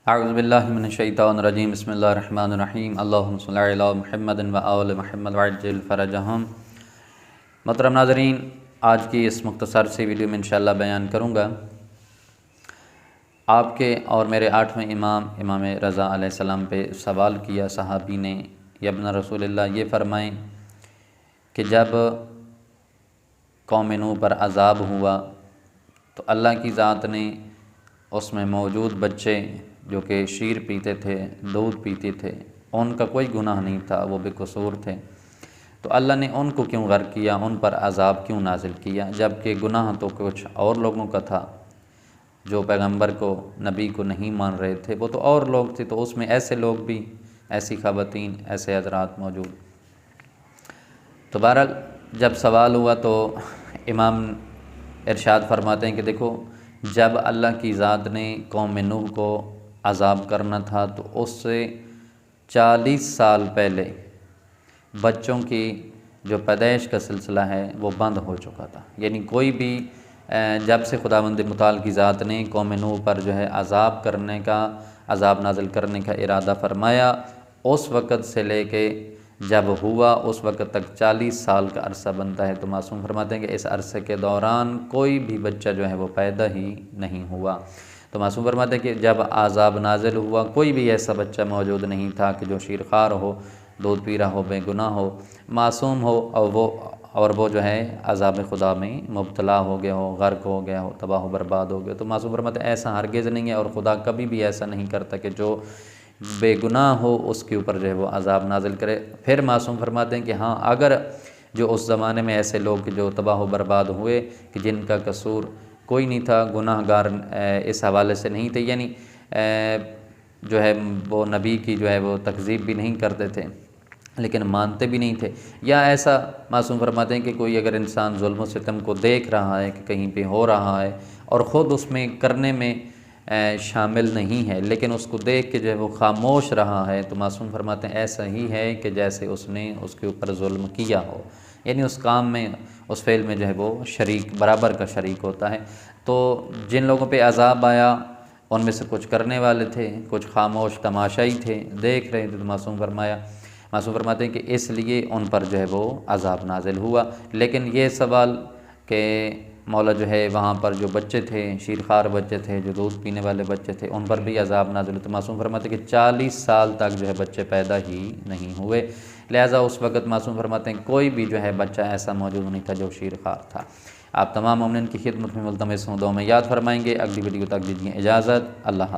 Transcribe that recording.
اعوذ باللہ من الشیطان الرجیم بسم اللہ الرحمن الرحیم اللہم صلی علی محمد و آل محمد وعجل فرجہم۔ محترم ناظرین، آج کی اس مختصر سی ویڈیو میں انشاءاللہ بیان کروں گا آپ کے اور میرے 8ویں امام رضا علیہ السلام پہ سوال کیا صحابی نے، یا ابن رسول اللہ یہ فرمائیں کہ جب قوم نوح پر عذاب ہوا تو اللہ کی ذات نے اس میں موجود بچے جو کہ شیر پیتے تھے، دودھ پیتے تھے، ان کا کوئی گناہ نہیں تھا، وہ بے قصور تھے، تو اللہ نے ان کو کیوں غرق کیا، ان پر عذاب کیوں نازل کیا، جبکہ گناہ تو کچھ اور لوگوں کا تھا جو پیغمبر کو، نبی کو نہیں مان رہے تھے، وہ تو اور لوگ تھے، تو اس میں ایسے لوگ بھی، ایسی خواتین، ایسے حضرات موجود۔ تو بہرحال جب سوال ہوا تو امام ارشاد فرماتے ہیں کہ دیکھو، جب اللہ کی ذات نے قوم نوح کو عذاب کرنا تھا تو اس سے 40 سال پہلے بچوں کی جو پیدائش کا سلسلہ ہے وہ بند ہو چکا تھا، یعنی کوئی بھی جب سے خداوند متعال کی ذات نے قوم نوح پر جو ہے عذاب نازل کرنے کا ارادہ فرمایا، اس وقت سے لے کے جب ہوا اس وقت تک 40 سال کا عرصہ بنتا ہے، تو معصوم فرماتے ہیں کہ اس عرصے کے دوران کوئی بھی بچہ جو ہے وہ پیدا ہی نہیں ہوا۔ تو معصوم فرماتے ہیں کہ جب عذاب نازل ہوا کوئی بھی ایسا بچہ موجود نہیں تھا کہ جو شیرخوار ہو، دودھ پی رہا ہو، بے گناہ ہو، معصوم ہو، اور وہ جو ہے عذاب خدا میں مبتلا ہو گیا ہو، غرق ہو گیا ہو، تباہ و برباد ہو گیا۔ تو معصوم فرماتے ہیں ایسا ہرگز نہیں ہے، اور خدا کبھی بھی ایسا نہیں کرتا کہ جو بے گناہ ہو اس کے اوپر جو ہے وہ عذاب نازل کرے۔ پھر معصوم فرماتے ہیں کہ ہاں، اگر جو اس زمانے میں ایسے لوگ جو تباہ و برباد ہوئے کہ جن کا قصور کوئی نہیں تھا، گناہ گار اس حوالے سے نہیں تھے، یعنی جو ہے وہ نبی کی جو ہے وہ تکذیب بھی نہیں کرتے تھے لیکن مانتے بھی نہیں تھے، یا ایسا معصوم فرماتے ہیں کہ کوئی اگر انسان ظلم و ستم کو دیکھ رہا ہے کہ کہیں پہ ہو رہا ہے اور خود اس میں کرنے میں شامل نہیں ہے لیکن اس کو دیکھ کے جو ہے وہ خاموش رہا ہے، تو معصوم فرماتے ہیں ایسا ہی ہے کہ جیسے اس نے اس کے اوپر ظلم کیا ہو، یعنی اس کام میں، اس فعل میں جو ہے وہ شریک، برابر کا شریک ہوتا ہے۔ تو جن لوگوں پہ عذاب آیا ان میں سے کچھ کرنے والے تھے، کچھ خاموش تماشائی تھے، دیکھ رہے تھے، تو معصوم فرماتے ہیں کہ اس لیے ان پر جو ہے وہ عذاب نازل ہوا۔ لیکن یہ سوال کہ مولا جو ہے وہاں پر جو بچے تھے، شیرخوار بچے تھے، جو دودھ پینے والے بچے تھے، ان پر بھی عذاب نازل ہوئے، تو معصوم فرماتے ہیں کہ 40 سال تک جو ہے بچے پیدا ہی نہیں ہوئے، لہٰذا اس وقت معصوم فرماتے ہیں کوئی بھی جو ہے بچہ ایسا موجود نہیں تھا جو شیرخوار تھا۔ آپ تمام مومنین کی خدمت میں ملتمس ہوں، دعا میں یاد فرمائیں گے۔ اگلی ویڈیو تک دیجیے اجازت، اللہ حافظ۔